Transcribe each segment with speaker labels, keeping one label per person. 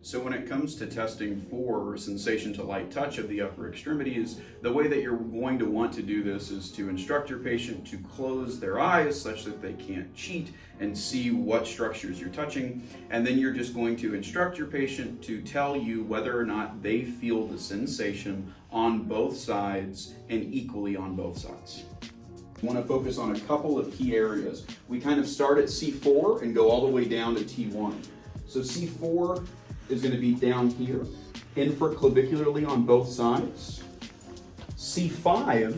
Speaker 1: So when it comes to testing for sensation to light touch of the upper extremities, the way that you're going to want to do this is to instruct your patient to close their eyes such that they can't cheat and see what structures you're touching. And then you're just going to instruct your patient to tell you whether or not they feel the sensation on both sides and equally on both sides. I want to focus on a couple of key areas. We kind of start at C4 and go all the way down to T1. So C4 is going to be down here, infraclavicularly on both sides. C5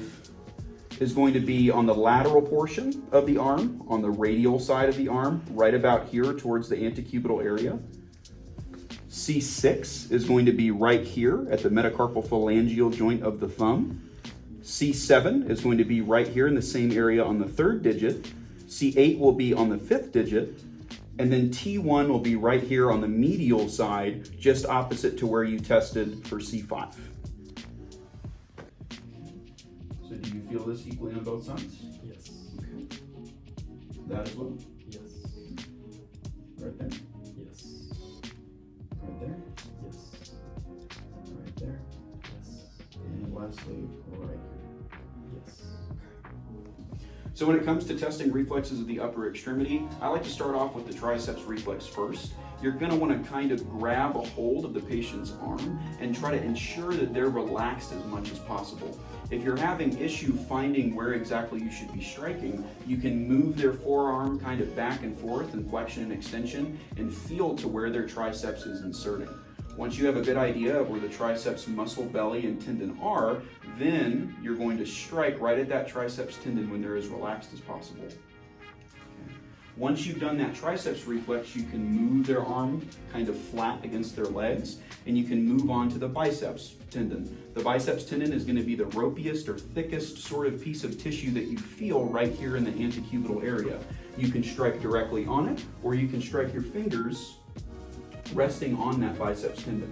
Speaker 1: is going to be on the lateral portion of the arm, on the radial side of the arm, right about here towards the antecubital area. C6 is going to be right here at the metacarpal phalangeal joint of the thumb. C7 is going to be right here in the same area on the third digit. C8 will be on the fifth digit. And then T1 will be right here on the medial side, just opposite to where you tested for C5. So do you feel this equally on both sides?
Speaker 2: Yes.
Speaker 1: Okay. That as well?
Speaker 2: Yes.
Speaker 1: Right there?
Speaker 2: Yes.
Speaker 1: Right there?
Speaker 2: Yes.
Speaker 1: Right there?
Speaker 2: Yes.
Speaker 1: And lastly, right here.
Speaker 2: Yes.
Speaker 1: So when it comes to testing reflexes of the upper extremity, I like to start off with the triceps reflex first. You're going to want to kind of grab a hold of the patient's arm and try to ensure that they're relaxed as much as possible. If you're having issue finding where exactly you should be striking, you can move their forearm kind of back and forth in flexion and extension and feel to where their triceps is inserting. Once you have a good idea of where the triceps muscle, belly, and tendon are, then you're going to strike right at that triceps tendon when they're as relaxed as possible. Okay. Once you've done that triceps reflex, you can move their arm kind of flat against their legs, and you can move on to the biceps tendon. The biceps tendon is going to be the ropiest or thickest sort of piece of tissue that you feel right here in the antecubital area. You can strike directly on it, or you can strike your fingers resting on that biceps tendon.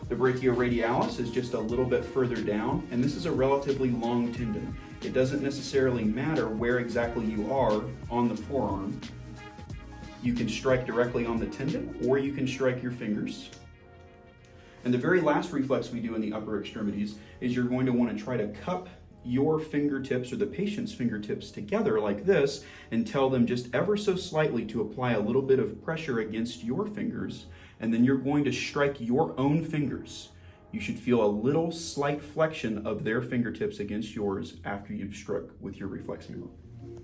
Speaker 1: The brachioradialis is just a little bit further down, and this is a relatively long tendon. It doesn't necessarily matter where exactly you are on the forearm. You can strike directly on the tendon, or you can strike your fingers. And the very last reflex we do in the upper extremities is you're going to want to try to cup your fingertips or the patient's fingertips together like this and tell them just ever so slightly to apply a little bit of pressure against your fingers, and then you're going to strike your own fingers. You should feel a little slight flexion of their fingertips against yours after you've struck with your reflex hammer.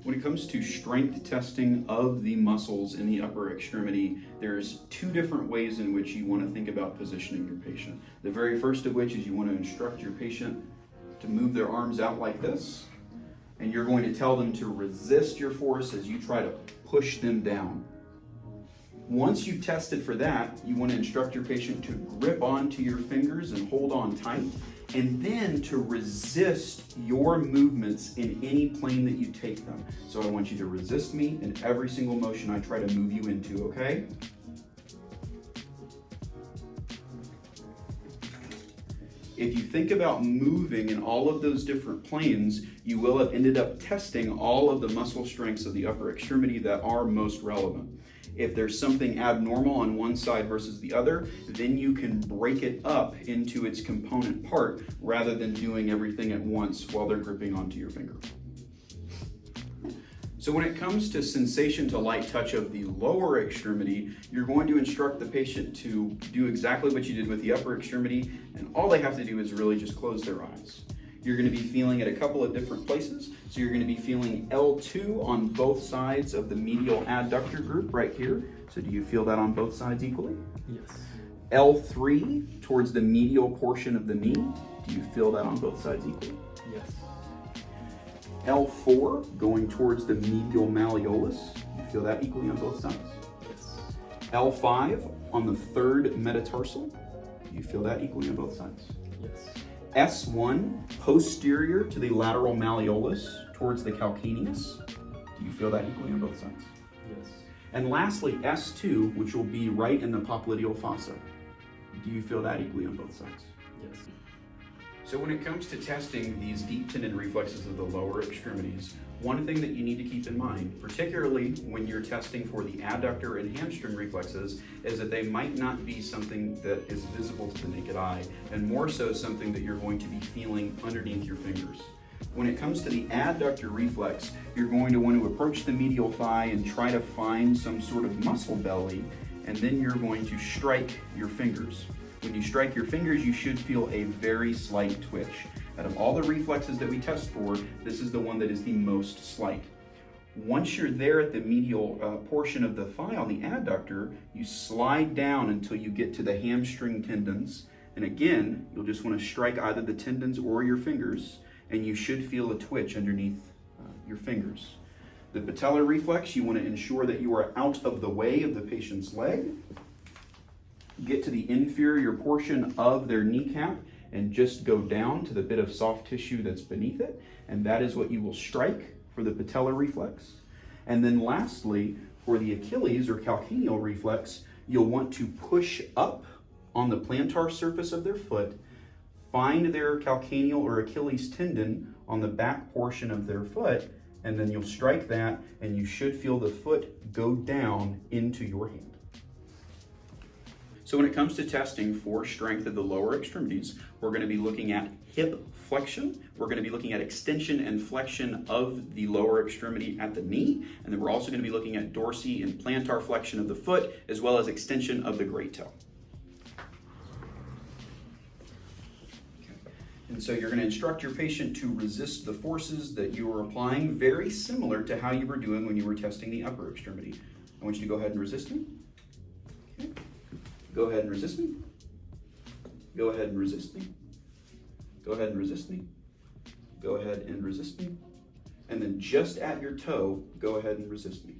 Speaker 1: When it comes to strength testing of the muscles in the upper extremity, there's two different ways in which you want to think about positioning your patient. The very first of which is you want to instruct your patient to move their arms out like this, and you're going to tell them to resist your force as you try to push them down. Once you've tested for that, you want to instruct your patient to grip onto your fingers and hold on tight, and then to resist your movements in any plane that you take them. So I want you to resist me in every single motion I try to move you into, okay? If you think about moving in all of those different planes, you will have ended up testing all of the muscle strengths of the upper extremity that are most relevant. If there's something abnormal on one side versus the other, then you can break it up into its component part rather than doing everything at once while they're gripping onto your finger. So when it comes to sensation to light touch of the lower extremity, you're going to instruct the patient to do exactly what you did with the upper extremity, and all they have to do is really just close their eyes. You're going to be feeling it a couple of different places. So you're going to be feeling L2 on both sides of the medial adductor group right here. So do you feel that on both sides equally?
Speaker 2: Yes.
Speaker 1: L3 towards the medial portion of the knee. Do you feel that on both sides equally?
Speaker 2: Yes.
Speaker 1: L4 going towards the medial malleolus. Do you feel that equally on both sides?
Speaker 2: Yes.
Speaker 1: L5 on the third metatarsal. Do you feel that equally on both sides?
Speaker 2: Yes.
Speaker 1: S1 posterior to the lateral malleolus towards the calcaneus. Do you feel that equally on both sides?
Speaker 2: Yes.
Speaker 1: And lastly, S2, which will be right in the popliteal fossa. Do you feel that equally on both sides?
Speaker 2: Yes.
Speaker 1: So when it comes to testing these deep tendon reflexes of the lower extremities, One thing that you need to keep in mind, particularly when you're testing for the adductor and hamstring reflexes, is that they might not be something that is visible to the naked eye, and more so something that you're going to be feeling underneath your fingers. When it comes to the adductor reflex, you're going to want to approach the medial thigh and try to find some sort of muscle belly, and then you're going to strike your fingers. When you strike your fingers, you should feel a very slight twitch. Out of all the reflexes that we test for, this is the one that is the most slight. Once you're there at the medial portion of the thigh on the adductor, you slide down until you get to the hamstring tendons. And again, you'll just want to strike either the tendons or your fingers, and you should feel a twitch underneath your fingers. The patellar reflex, you want to ensure that you are out of the way of the patient's leg. Get to the inferior portion of their kneecap and just go down to the bit of soft tissue that's beneath it, and that is what you will strike for the patellar reflex. And then lastly, for the Achilles or calcaneal reflex, you'll want to push up on the plantar surface of their foot, find their calcaneal or Achilles tendon on the back portion of their foot, and then you'll strike that, and you should feel the foot go down into your hand. So when it comes to testing for strength of the lower extremities, we're going to be looking at hip flexion. We're going to be looking at extension and flexion of the lower extremity at the knee. And then we're also going to be looking at dorsi and plantar flexion of the foot, as well as extension of the great toe. And so you're going to instruct your patient to resist the forces that you are applying, very similar to how you were doing when you were testing the upper extremity. I want you to go ahead and resist me. Okay. Go ahead and resist me. Go ahead and resist me. Go ahead and resist me. Go ahead and resist me. And then just at your toe, go ahead and resist me.